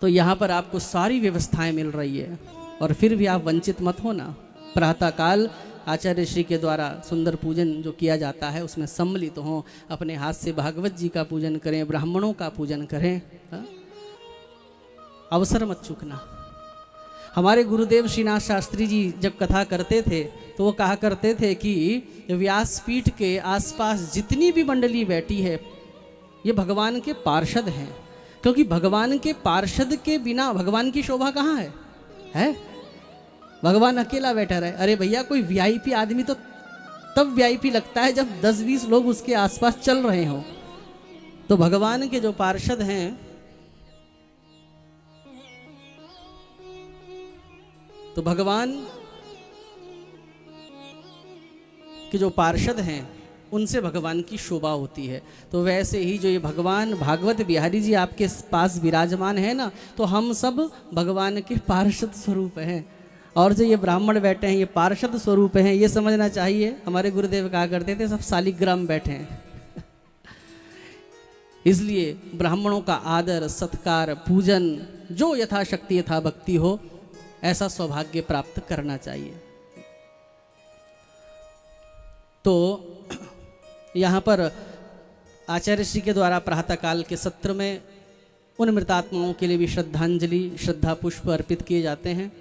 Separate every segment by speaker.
Speaker 1: यहाँ पर आपको सारी व्यवस्थाएं मिल रही है और फिर भी आप वंचित मत हो ना। प्रातःकाल आचार्य श्री के द्वारा सुंदर पूजन जो किया जाता है उसमें सम्मिलित हों, अपने हाथ से भागवत जी का पूजन करें, ब्राह्मणों का पूजन करें। हा? अवसर मत चूकना। हमारे गुरुदेव श्रीनाथ शास्त्री जी जब कथा करते थे तो वो कहा करते थे कि व्यासपीठ के आसपास जितनी भी मंडली बैठी है ये भगवान के पार्षद हैं, क्योंकि भगवान के पार्षद के बिना भगवान की शोभा कहाँ है? भगवान अकेला बैठा रहे। अरे भैया कोई वीआईपी आदमी तो तब वीआईपी लगता है जब 10-20 लोग उसके आसपास चल रहे हो। तो भगवान के जो पार्षद हैं, तो भगवान के जो पार्षद हैं उनसे भगवान की शोभा होती है। तो वैसे ही जो ये भगवान भागवत बिहारी जी आपके पास विराजमान है ना, तो हम सब भगवान के पार्षद स्वरूप हैं। और जो ये ब्राह्मण बैठे हैं ये पार्षद स्वरूप हैं, ये समझना चाहिए। हमारे गुरुदेव कहा करते थे सब शालिग्राम बैठे हैं। इसलिए ब्राह्मणों का आदर सत्कार पूजन जो यथाशक्ति यथा भक्ति हो ऐसा सौभाग्य प्राप्त करना चाहिए। तो यहाँ पर आचार्य श्री के द्वारा प्रातःकाल के सत्र में उन मृतात्माओं के लिए भी श्रद्धांजलि श्रद्धा पुष्प अर्पित किए जाते हैं।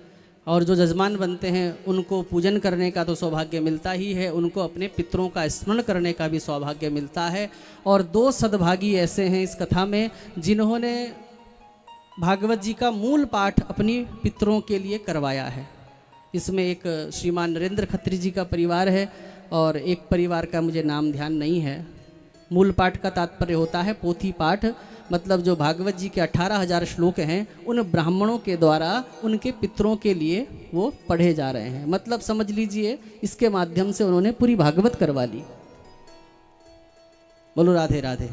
Speaker 1: और जो जजमान बनते हैं उनको पूजन करने का तो सौभाग्य मिलता ही है, उनको अपने पितरों का स्मरण करने का भी सौभाग्य मिलता है। और 2 सद्भागी ऐसे हैं इस कथा में जिन्होंने भागवत जी का मूल पाठ अपनी पितरों के लिए करवाया है। इसमें एक श्रीमान नरेंद्र खत्री जी का परिवार है और एक परिवार का मुझे नाम ध्यान नहीं है। मूल पाठ का तात्पर्य होता है पोथी पाठ, मतलब जो भागवत जी के 18,000 श्लोक हैं उन ब्राह्मणों के द्वारा उनके पितरों के लिए वो पढ़े जा रहे हैं। मतलब समझ लीजिए इसके माध्यम से उन्होंने पूरी भागवत करवा ली। बोलो राधे राधे।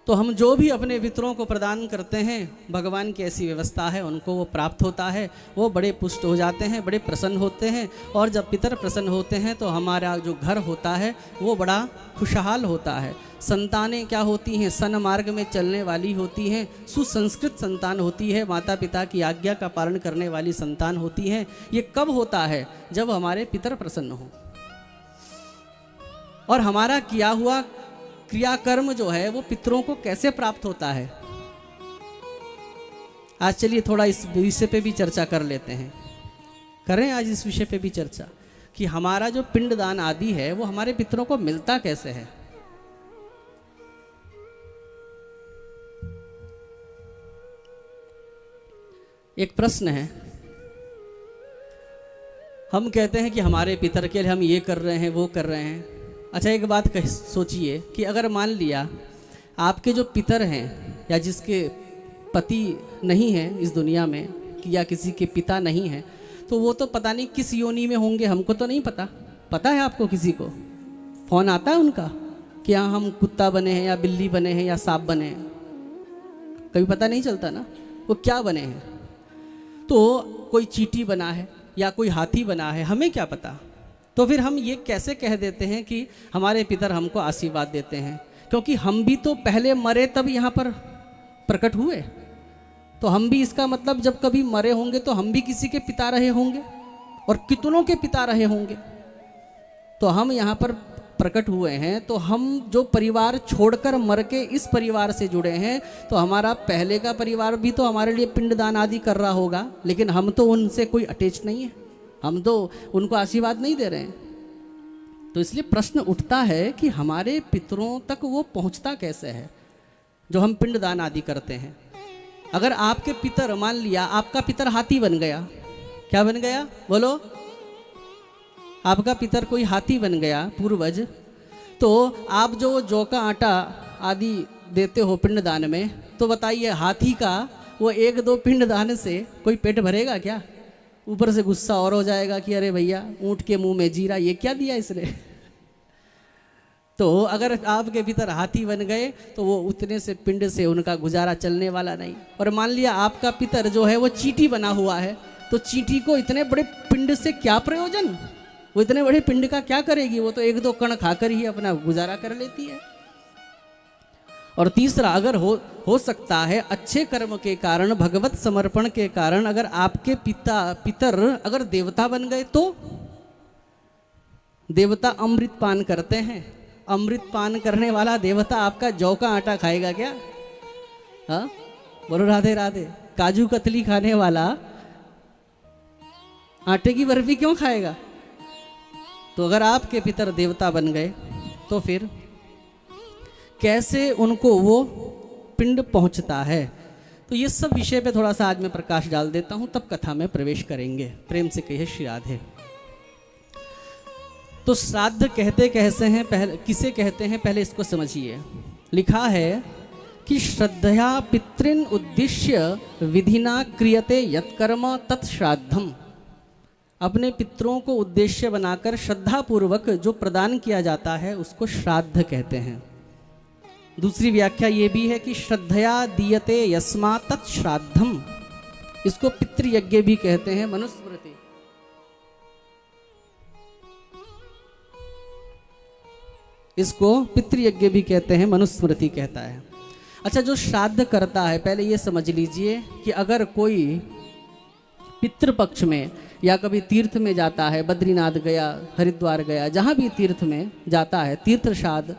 Speaker 1: तो हम जो भी अपने पितरों को प्रदान करते हैं भगवान की ऐसी व्यवस्था है उनको वो प्राप्त होता है, वो बड़े पुष्ट हो जाते हैं, बड़े प्रसन्न होते हैं। और जब पितर प्रसन्न होते हैं तो हमारा जो घर होता है वो बड़ा खुशहाल होता है। संतानें क्या होती हैं? सन्मार्ग में चलने वाली होती हैं, सुसंस्कृत संतान होती है, माता पिता की आज्ञा का पालन करने वाली संतान होती हैं। ये कब होता है? जब हमारे पितर प्रसन्न हो और हमारा किया हुआ क्रियाकर्म जो है वो पितरों को कैसे प्राप्त होता है। आज चलिए थोड़ा इस विषय पे भी चर्चा कर लेते हैं। करें आज इस विषय पे भी चर्चा कि हमारा जो पिंडदान आदि है वो हमारे पितरों को मिलता कैसे है। एक प्रश्न है, हम कहते हैं कि हमारे पितर के लिए हम ये कर रहे हैं वो कर रहे हैं। अच्छा एक बात सोचिए कि अगर मान लिया आपके जो पितर हैं या जिसके पति नहीं हैं इस दुनिया में या किसी के पिता नहीं हैं, तो वो तो पता नहीं किस योनि में होंगे, हमको तो नहीं पता। पता है आपको? किसी को फ़ोन आता है उनका कि हाँ हम कुत्ता बने हैं या बिल्ली बने हैं या सांप बने हैं? कभी पता नहीं चलता ना वो क्या बने हैं। तो कोई चींटी बना है या कोई हाथी बना है, हमें क्या पता। तो फिर हम ये कैसे कह देते हैं कि हमारे पितर हमको आशीर्वाद देते हैं? क्योंकि हम भी तो पहले मरे तब यहाँ पर प्रकट हुए। तो हम भी इसका मतलब जब कभी मरे होंगे तो हम भी किसी के पिता रहे होंगे और कितनों के पिता रहे होंगे। तो हम यहाँ पर प्रकट हुए हैं तो हम जो परिवार छोड़कर मर के इस परिवार से जुड़े हैं तो हमारा पहले का परिवार भी तो हमारे लिए पिंडदान आदि कर रहा होगा, लेकिन हम तो उनसे कोई अटैच नहीं है, हम तो उनको आशीर्वाद नहीं दे रहे हैं। तो इसलिए प्रश्न उठता है कि हमारे पितरों तक वो पहुंचता कैसे है जो हम पिंडदान आदि करते हैं। अगर आपके पितर, मान लिया आपका पितर हाथी बन गया, क्या बन गया बोलो? आपका पितर कोई हाथी बन गया पूर्वज, तो आप जो जौ का आटा आदि देते हो पिंडदान में, तो बताइए हाथी का वो 1-2 पिंडदान से कोई पेट भरेगा क्या? ऊपर से गुस्सा और हो जाएगा कि अरे भैया ऊँट के मुंह में जीरा, ये क्या दिया इसने। तो अगर आपके भीतर हाथी बन गए तो वो उतने से पिंड से उनका गुजारा चलने वाला नहीं। और मान लिया आपका पितर जो है वो चींटी बना हुआ है, तो चींटी को इतने बड़े पिंड से क्या प्रयोजन? वो इतने बड़े पिंड का क्या करेगी? वो तो 1-2 कण खाकर ही अपना गुजारा कर लेती है। और तीसरा, अगर हो सकता है अच्छे कर्म के कारण, भगवत समर्पण के कारण अगर आपके पितर अगर देवता बन गए तो देवता अमृत पान करते हैं। अमृत पान करने वाला देवता आपका जौ का आटा खाएगा क्या? हाँ, बोलो राधे राधे। काजू कतली खाने वाला आटे की बर्फी क्यों खाएगा? तो अगर आपके पितर देवता बन गए तो फिर कैसे उनको वो पिंड पहुंचता है? तो ये सब विषय पे थोड़ा सा आज मैं प्रकाश डाल देता हूं, तब कथा में प्रवेश करेंगे। प्रेम से कहिए श्री राधे। तो श्राद्ध कहते कैसे हैं, पहले किसे कहते हैं पहले इसको समझिए। लिखा है कि श्रद्धया पितृन उद्दिश्य विधिना क्रियते यत्कर्म तत्श्राद्धम। अपने पितरों को उद्देश्य बनाकर श्रद्धा पूर्वक जो प्रदान किया जाता है उसको श्राद्ध कहते हैं। दूसरी व्याख्या ये भी है कि श्रद्धया दीयते यस्मा तत्श्राद्धम, इसको पितृयज्ञ भी कहते हैं। मनुस्मृति, इसको पितृयज्ञ भी कहते हैं, मनुस्मृति कहता है। अच्छा, जो श्राद्ध करता है पहले ये समझ लीजिए कि अगर कोई पितृपक्ष में या कभी तीर्थ में जाता है, बद्रीनाथ गया, हरिद्वार गया, जहाँ भी तीर्थ में जाता है, तीर्थ श्राद्ध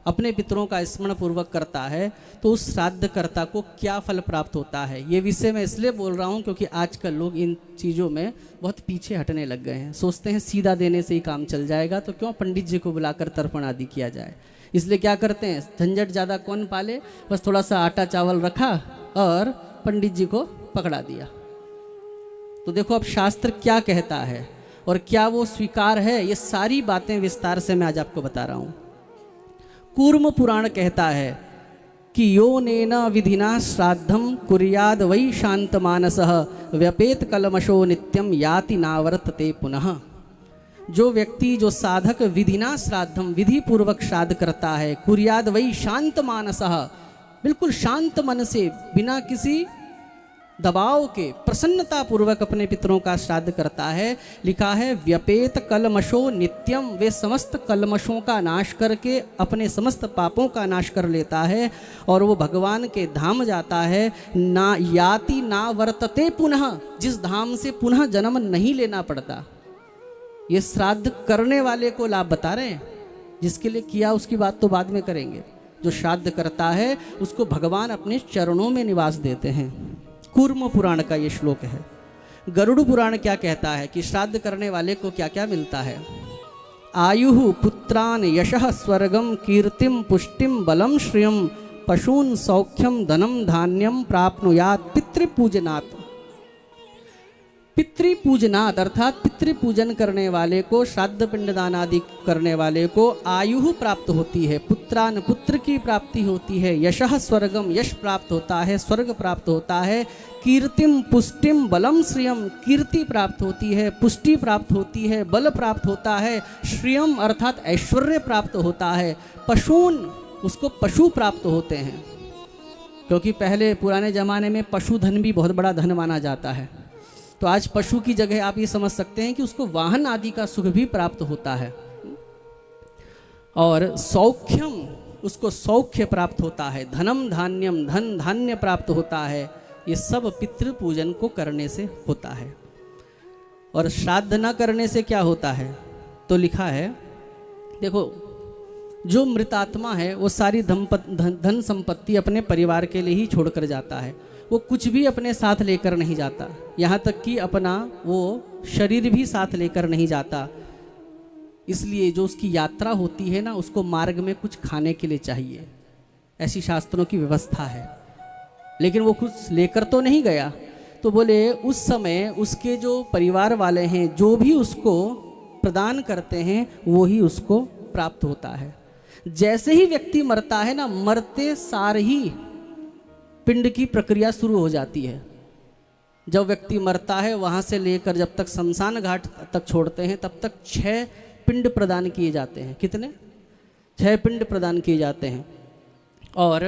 Speaker 1: अपने पितरों का स्मरण पूर्वक करता है, तो उस श्राद्धकर्ता को क्या फल प्राप्त होता है। ये विषय मैं इसलिए बोल रहा हूँ क्योंकि आजकल लोग इन चीज़ों में बहुत पीछे हटने लग गए हैं। सोचते हैं सीधा देने से ही काम चल जाएगा, तो क्यों पंडित जी को बुलाकर तर्पण आदि किया जाए। इसलिए क्या करते हैं, झंझट ज़्यादा कौन पाले, बस थोड़ा सा आटा चावल रखा और पंडित जी को पकड़ा दिया। तो देखो अब शास्त्र क्या कहता है और क्या वो स्वीकार है, ये सारी बातें विस्तार से मैं आज आपको बता रहा हूँ। कूर्म पुराण कहता है कि यो नेन विधिना श्राद्धम कुर्याद वै शांत मानसः व्यपेत कलमशो नित्यम याति नावर्तते पुनः। जो व्यक्ति, जो साधक विधिना श्राद्धम, विधि पूर्वक श्राद्ध करता है, कुर्याद वै शांत मानसः, बिल्कुल शांत मन से बिना किसी दबाव के प्रसन्नता पूर्वक अपने पितरों का श्राद्ध करता है। लिखा है व्यपेत कलमशो नित्यम, वे समस्त कलमशों का नाश करके अपने समस्त पापों का नाश कर लेता है और वो भगवान के धाम जाता है। ना याति ना वर्तते पुनः, जिस धाम से पुनः जन्म नहीं लेना पड़ता। ये श्राद्ध करने वाले को लाभ बता रहे हैं, जिसके लिए किया उसकी बात तो बाद में करेंगे। जो श्राद्ध करता है उसको भगवान अपने चरणों में निवास देते हैं। कूर्म पुराण का ये श्लोक है। गरुड़ पुराण क्या कहता है कि श्राद्ध करने वाले को क्या क्या मिलता है। आयुः पुत्रान यशः स्वर्गम कीर्तिम पुष्टिम बलम श्रियम पशून सौख्यम धनम धान्यम प्राप्नुयात् पितृपूजनात्। पितृपूजनात् अर्थात पितृपूजन करने वाले को, श्राद्ध पिंडदान आदि करने वाले को आयु प्राप्त होती है, पुत्रान पुत्र की प्राप्ति होती है, यशः स्वर्गम यश प्राप्त होता है, स्वर्ग प्राप्त होता है, कीर्तिम पुष्टिम बलम श्रियम कीर्ति प्राप्त होती है, पुष्टि प्राप्त होती है, बल प्राप्त होता है, श्रियम अर्थात ऐश्वर्य प्राप्त होता है, पशून उसको पशु प्राप्त होते हैं। क्योंकि पहले पुराने ज़माने में पशुधन भी बहुत बड़ा धन माना जाता है, तो आज पशु की जगह आप ये समझ सकते हैं कि उसको वाहन आदि का सुख भी प्राप्त होता है। और सौख्यम, उसको सौख्य प्राप्त होता है, धनम धान्यम धन धान्य प्राप्त होता है। ये सब पितृ पूजन को करने से होता है। और श्राद्ध न करने से क्या होता है, तो लिखा है, देखो जो मृतात्मा है वो सारी धन संपत्ति अपने परिवार के लिए ही छोड़कर जाता है। वो कुछ भी अपने साथ लेकर नहीं जाता, यहाँ तक कि अपना वो शरीर भी साथ लेकर नहीं जाता। इसलिए जो उसकी यात्रा होती है ना, उसको मार्ग में कुछ खाने के लिए चाहिए, ऐसी शास्त्रों की व्यवस्था है। लेकिन वो कुछ लेकर तो नहीं गया, तो बोले उस समय उसके जो परिवार वाले हैं जो भी उसको प्रदान करते हैं वो ही उसको प्राप्त होता है। जैसे ही व्यक्ति मरता है ना, मरते सार ही पिंड की प्रक्रिया शुरू हो जाती है। जब व्यक्ति मरता है वहाँ से लेकर जब तक शमशान घाट तक छोड़ते हैं तब तक 6 पिंड प्रदान किए जाते हैं। कितने? 6 पिंड प्रदान किए जाते हैं। और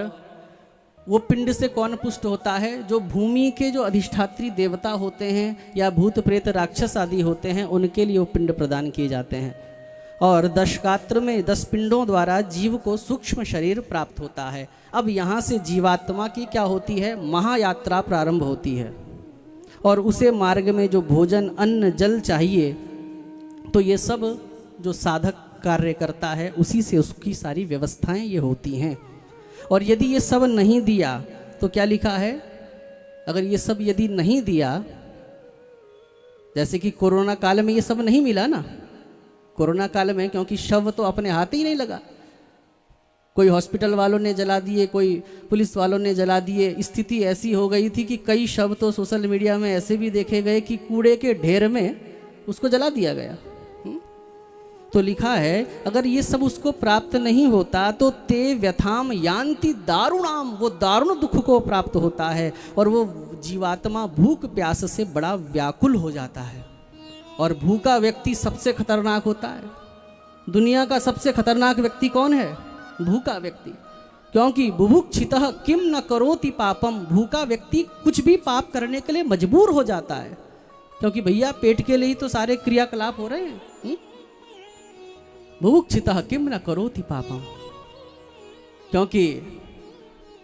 Speaker 1: वो पिंड से कौन पुष्ट होता है? जो भूमि के जो अधिष्ठात्री देवता होते हैं या भूत प्रेत राक्षस आदि होते हैं, उनके लिए वो पिंड प्रदान किए जाते हैं। और दशगात्र में 10 पिंडों द्वारा जीव को सूक्ष्म शरीर प्राप्त होता है। अब यहाँ से जीवात्मा की क्या होती है, महायात्रा प्रारंभ होती है। और उसे मार्ग में जो भोजन अन्न जल चाहिए, तो ये सब जो साधक कार्य करता है उसी से उसकी सारी व्यवस्थाएं ये होती हैं। और यदि ये सब नहीं दिया तो क्या लिखा है, अगर ये सब यदि नहीं दिया, जैसे कि कोरोना काल में ये सब नहीं मिला ना, कोरोना काल में क्योंकि शव तो अपने हाथ ही नहीं लगा, कोई हॉस्पिटल वालों ने जला दिए, कोई पुलिस वालों ने जला दिए। स्थिति ऐसी हो गई थी कि कई शव तो सोशल मीडिया में ऐसे भी देखे गए कि कूड़े के ढेर में उसको जला दिया गया। तो लिखा है अगर ये सब उसको प्राप्त नहीं होता तो ते व्यथाम यान्ति दारुणाम, वो दारुण दुख को प्राप्त होता है और वो जीवात्मा भूख प्यास से बड़ा व्याकुल हो जाता है। और भूखा व्यक्ति सबसे खतरनाक होता है। दुनिया का सबसे खतरनाक व्यक्ति कौन है, भूखा व्यक्ति। क्योंकि बुभुक्षितः किम न करोति पापम, भूखा व्यक्ति कुछ भी पाप करने के लिए मजबूर हो जाता है, क्योंकि भैया पेट के लिए ही तो सारे क्रियाकलाप हो रहे हैं। बुभुक्षितः किम न करोति पापम, क्योंकि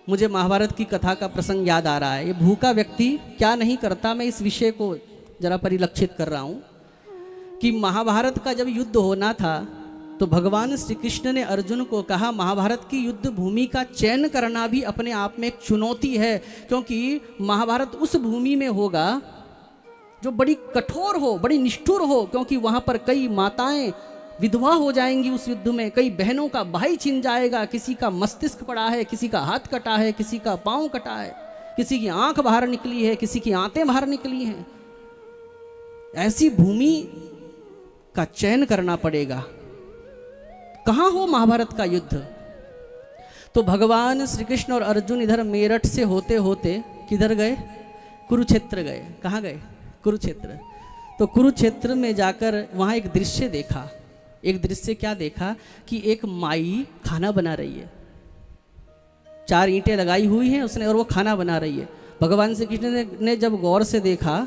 Speaker 1: मुझे महाभारत की कथा का प्रसंग याद आ रहा है। ये भूखा व्यक्ति क्या नहीं करता, मैं इस विषय को जरा परिलक्षित कर रहा हूँ कि महाभारत का जब युद्ध होना था तो भगवान श्री कृष्ण ने अर्जुन को कहा, महाभारत की युद्ध भूमि का चयन करना भी अपने आप में एक चुनौती है, क्योंकि महाभारत उस भूमि में होगा जो बड़ी कठोर हो, बड़ी निष्ठुर हो, क्योंकि वहाँ पर कई माताएं विधवा हो जाएंगी उस युद्ध में, कई बहनों का भाई छिन जाएगा, किसी का मस्तिष्क पड़ा है, किसी का हाथ कटा है, किसी का पाँव कटा है, किसी की आंख बाहर निकली है, किसी की आंतें बाहर निकली हैं। ऐसी भूमि का चयन करना पड़ेगा। कहाँ हो महाभारत का युद्ध? तो भगवान श्री कृष्ण और अर्जुन इधर मेरठ से होते होते किधर गए, कुरुक्षेत्र गए। कहाँ गए, कुरुक्षेत्र। तो कुरुक्षेत्र में जाकर वहाँ एक दृश्य देखा। एक दृश्य क्या देखा कि एक माई खाना बना रही है, 4 ईंटें लगाई हुई हैं उसने और वो खाना बना रही है। भगवान श्री कृष्ण ने जब गौर से देखा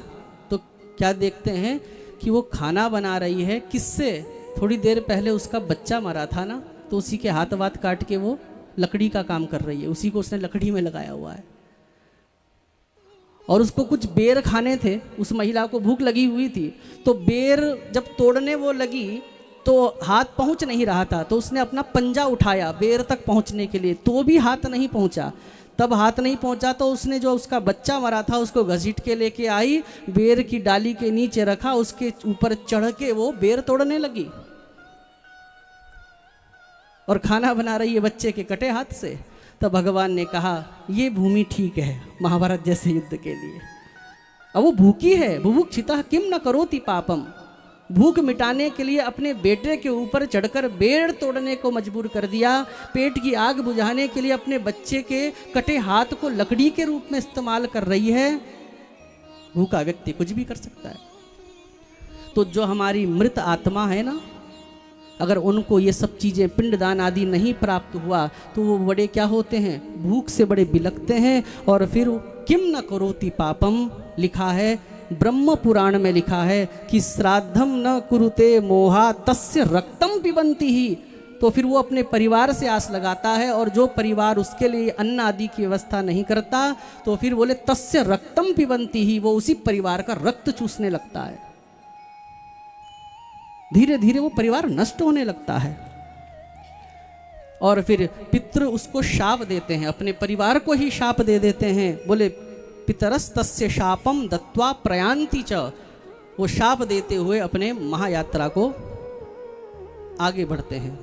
Speaker 1: तो क्या देखते हैं कि वो खाना बना रही है किससे, थोड़ी देर पहले उसका बच्चा मरा था ना, तो उसी के हाथ वाथ काट के वो लकड़ी का काम कर रही है, उसी को उसने लकड़ी में लगाया हुआ है। और उसको कुछ बेर खाने थे, उस महिला को भूख लगी हुई थी, तो बेर जब तोड़ने वो लगी तो हाथ पहुंच नहीं रहा था, तो उसने अपना पंजा उठाया बेर तक पहुंचने के लिए, तो भी हाथ नहीं पहुंचा। तब हाथ नहीं पहुंचा तो उसने जो उसका बच्चा मरा था उसको घसीट के लेके आई, बेर की डाली के नीचे रखा, उसके ऊपर चढ़ के वो बेर तोड़ने लगी और खाना बना रही है बच्चे के कटे हाथ से। तब भगवान ने कहा ये भूमि ठीक है महाभारत जैसे युद्ध के लिए। अब वो भूखी है, बुभुक्षितः किम न करोति पापम, भूख मिटाने के लिए अपने बेटे के ऊपर चढ़कर बेर तोड़ने को मजबूर कर दिया, पेट की आग बुझाने के लिए अपने बच्चे के कटे हाथ को लकड़ी के रूप में इस्तेमाल कर रही है। भूखा व्यक्ति कुछ भी कर सकता है। तो जो हमारी मृत आत्मा है ना, अगर उनको ये सब चीज़ें पिंडदान आदि नहीं प्राप्त हुआ तो वो बड़े क्या होते हैं, भूख से बड़े बिलखते हैं। और फिर किम न करोति पापम लिखा है, ब्रह्म पुराण में लिखा है कि श्राद्धम न कुरुते मोहा तस्य रक्तम पिबंती ही। तो फिर वो अपने परिवार से आस लगाता है, और जो परिवार उसके लिए अन्न आदि की व्यवस्था नहीं करता तो फिर बोले तस्य रक्तम पिबंती ही, वो उसी परिवार का रक्त चूसने लगता है। धीरे धीरे वो परिवार नष्ट होने लगता है। और फिर पितृ उसको शाप देते हैं, अपने परिवार को ही शाप दे देते हैं। बोले पितरस्तस्य शापम दत्वा प्रयान्ति च, वो शाप देते हुए अपने महायात्रा को आगे बढ़ते हैं।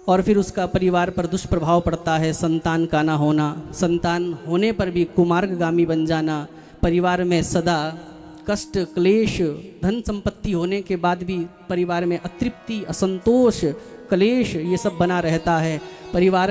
Speaker 1: और फिर उसका परिवार पर दुष्प्रभाव पड़ता है, संतान का ना होना, संतान होने पर भी कुमार्गगामी बन जाना, परिवार में सदा कष्ट क्लेश, धन संपत्ति होने के बाद भी परिवार में अतृप्ति असंतोष कलेश ये सब बना रहता है। परिवार